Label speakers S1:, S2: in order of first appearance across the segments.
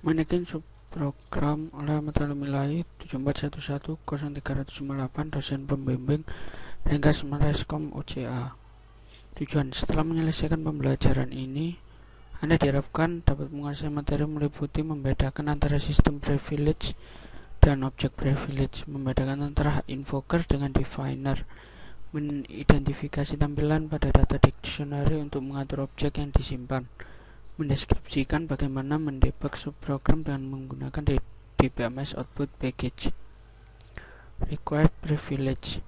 S1: Manekin subprogram oleh Metalumilai 7411038 dosen pembimbing Ringkas Mereskom UCA. Tujuan: setelah menyelesaikan pembelajaran ini, Anda diharapkan dapat menguasai materi meliputi membedakan antara sistem privilege dan objek privilege, membedakan antara invoker dengan definer, mengidentifikasi tampilan pada data dictionary untuk mengatur objek yang disimpan, mendeskripsikan bagaimana mendebug subprogram dengan menggunakan DBMS output package. Required privilege: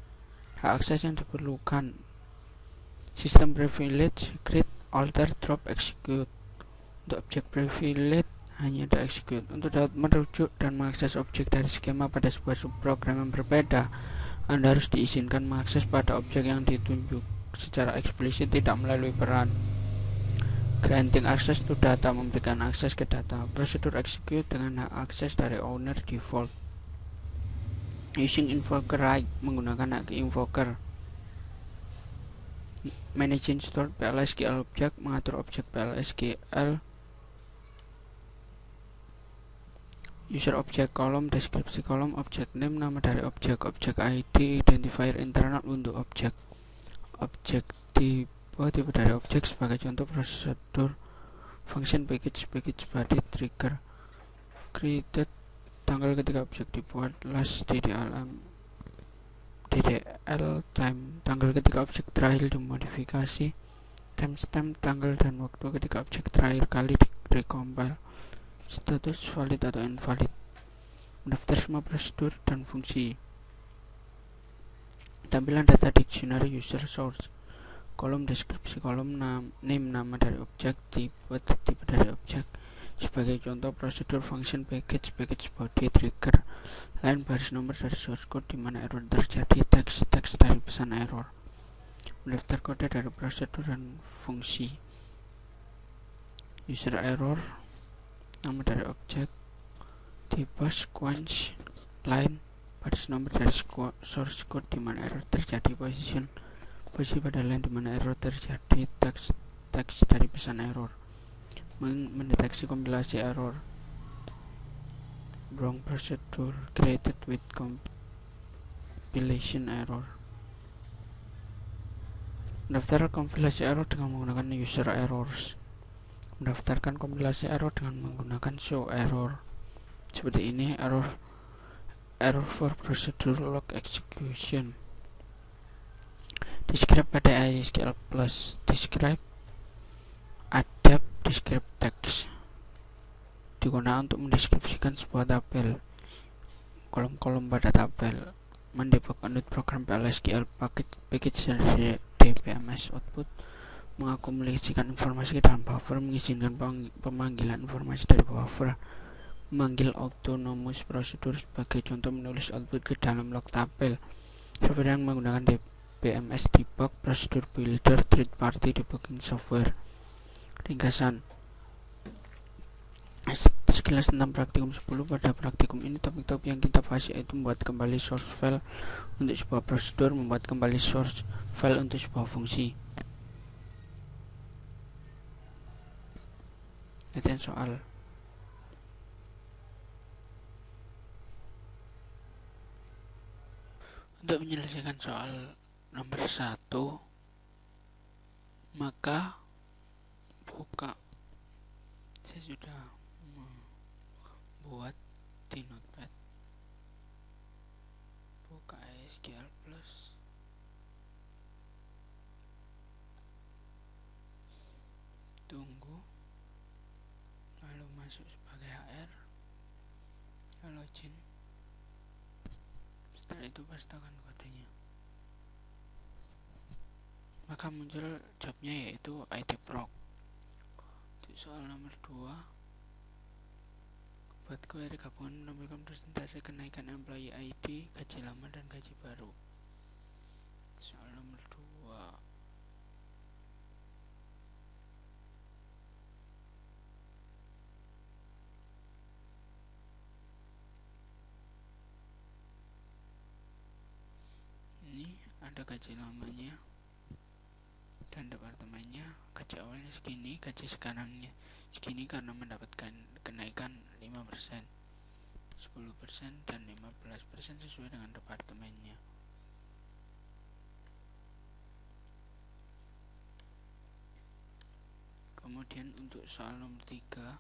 S1: hak akses yang diperlukan. Sistem privilege: create, alter, drop, execute. Untuk objek privilege hanya ada execute. Untuk dapat merujuk dan mengakses objek dari skema pada sebuah subprogram yang berbeda, Anda harus diizinkan mengakses pada objek yang ditunjuk secara eksplisit, tidak melalui peran. Granting access to data: memberikan akses ke data. Prosedur execute dengan hak akses dari owner default. Using invoker right: menggunakan hak invoker. Managing stored PLSQL object: mengatur objek PLSQL. User object kolom, deskripsi kolom, object name, nama dari objek, objek ID, identifier internal untuk objek, objek tipe dari objek. Sebagai contoh prosedur function package body trigger created, tanggal ketika objek dibuat, last DDL time, tanggal ketika objek terakhir dimodifikasi, timestamp, tanggal dan waktu ketika objek terakhir kali recompile, status valid atau invalid. Mendaftar semua prosedur dan fungsi. Tampilan data dictionary user source, kolom deskripsi kolom, name nama dari objek, tipe dari objek. Sebagai contoh prosedur function package body trigger, line baris nomor dari source code di mana error terjadi, teks dari pesan error. Mendaftar kode dari prosedur dan fungsi. User error, nama dari objek, tipe sequence, line baris nomor dari source code di mana error terjadi, posisi pada line di mana error terjadi, teks dari pesan error. Mendeteksi kompilasi error. Wrong procedure created with compilation error. Mendaftar kompilasi error dengan menggunakan user errors. Mendaftarkan kompilasi error dengan menggunakan show error. Seperti ini, error for procedure log execution. Describe pada ISQL plus. Describe adapt describe text digunakan untuk mendeskripsikan sebuah tabel, kolom-kolom pada tabel. Mendebug unit program PLSQL package dari DBMS output, mengakumulasikan informasi ke dalam buffer, mengizinkan pemanggilan informasi dari buffer, memanggil autonomous prosedur. Sebagai contoh, menulis output ke dalam log tabel. Software yang menggunakan DBMS debug, prosedur builder, third party debugging software. Ringkasan. Sekilas tentang praktikum 10. Pada praktikum ini topik-topik yang kita bahas yaitu membuat kembali source file untuk sebuah prosedur, membuat kembali source file untuk sebuah fungsi. Latihan soal. Untuk menyelesaikan soal nomor 1, maka buka. Saya sudah membuat di notepad. Buka ISQL plus. Tunggu. Lalu masuk sebagai HR. Lalu login. Setelah itu pastikan kodenya. Maka muncul jobnya yaitu IT Proc. Untuk soal nomor 2, buat query gabungan menampilkan persentase kenaikan employee ID, gaji lama dan gaji baru. Soal nomor 2. Ini ada gaji lamanya dan departemennya. Gaji awalnya segini, gaji sekarangnya segini karena mendapatkan kenaikan 5% 10%, dan 15% sesuai dengan departemennya. Kemudian untuk soal nomor 3,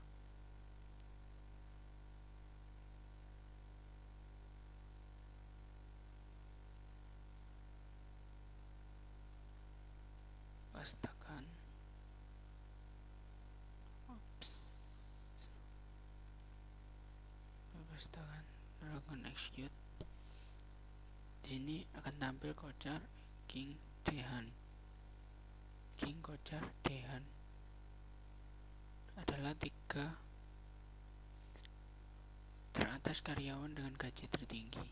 S1: pastikan lakukan execute. Di sini akan tampil kocar King kocar Dehan adalah 3 teratas karyawan dengan gaji tertinggi.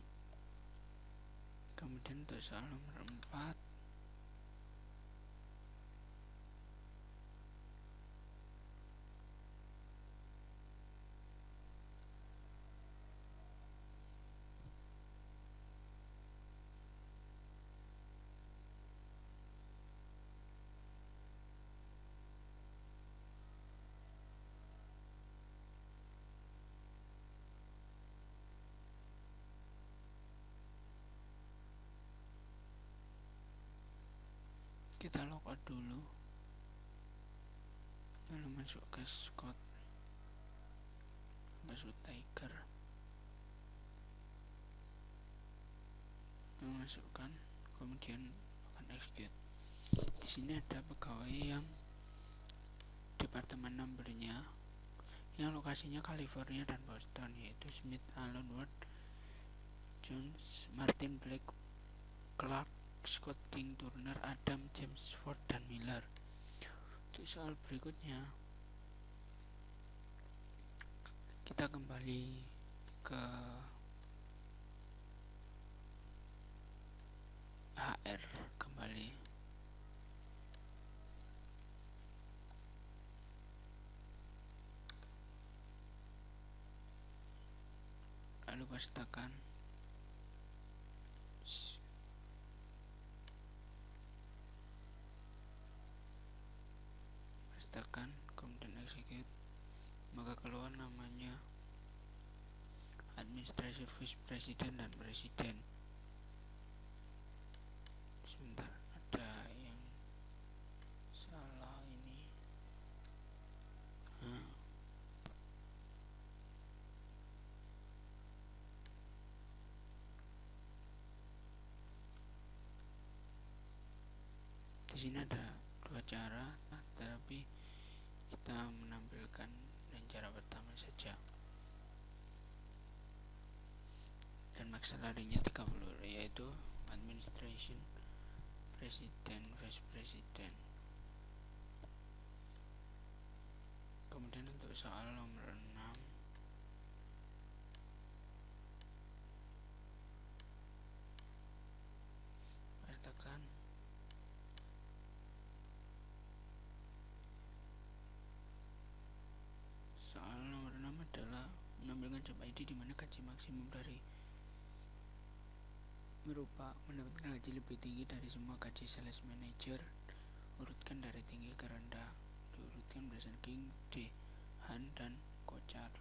S1: Kemudian untuk soal nomor 4, kita logout dulu, lalu masuk ke Scott Tiger, memasukkan, kemudian akan execute. Di sini ada pegawai yang departemen numbernya yang lokasinya California dan Boston, yaitu Smith, Alan Ward, Jones, Martin Black, Clark, Scott King, Turner, Adam, James, Ford, dan Miller. Untuk soal berikutnya, kita kembali ke HR kembali. Lalu pastikan kemudian execute, maka keluar namanya Administrative Vice President dan Presiden. Sebentar, ada yang salah ini. Di sini ada 2 cara, tapi kita menampilkan dengan cara pertama saja. Dan maksimalinya 30, yaitu Administration, Presiden, Vice President. Kemudian untuk soal nomor 6, pastikan soal nomor 6 adalah menambahkan job ID di mana gaji maksimum dari mendapatkan gaji lebih tinggi dari semua gaji sales manager. Urutkan dari tinggi ke rendah, diurutkan berdasarkan King, Han, dan Kocar.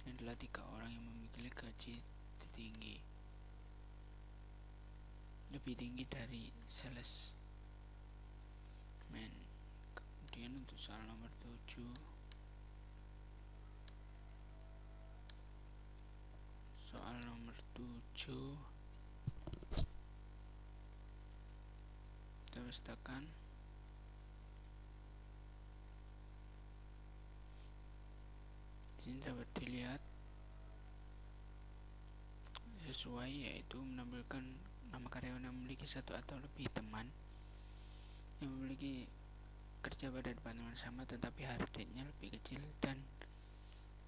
S1: Ini adalah 3 orang yang memiliki gaji tertinggi, lebih tinggi dari sales man. Kemudian untuk soal nomor 7, kita pastikan di sini dapat dilihat sesuai, yaitu menampilkan nama karyawan yang memiliki 1 atau lebih teman yang memiliki kerja pada departemen sama tetapi hardtnya lebih kecil dan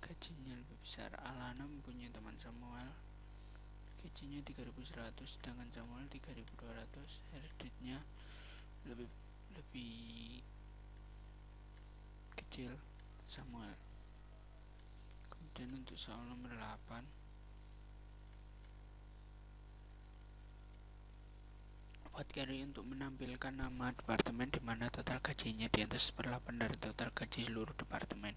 S1: gajinya lebih besar. Alana mempunyai teman Samuel, gajinya 3.100 sedangkan Samuel 3.200. Hardtnya lebih kecil Samuel. Kemudian untuk soal nomor 8, buat carry untuk menampilkan nama departemen di mana total gajinya di atas 1/8 dari total gaji seluruh departemen.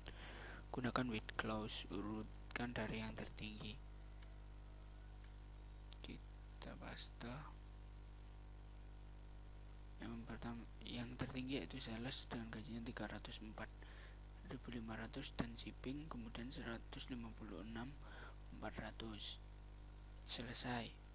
S1: Gunakan with clause, urutkan dari yang tertinggi. Kita paste. Yang pertama, yang tertinggi yaitu sales dengan gajinya 304.500 dan shipping kemudian 156.400. Selesai.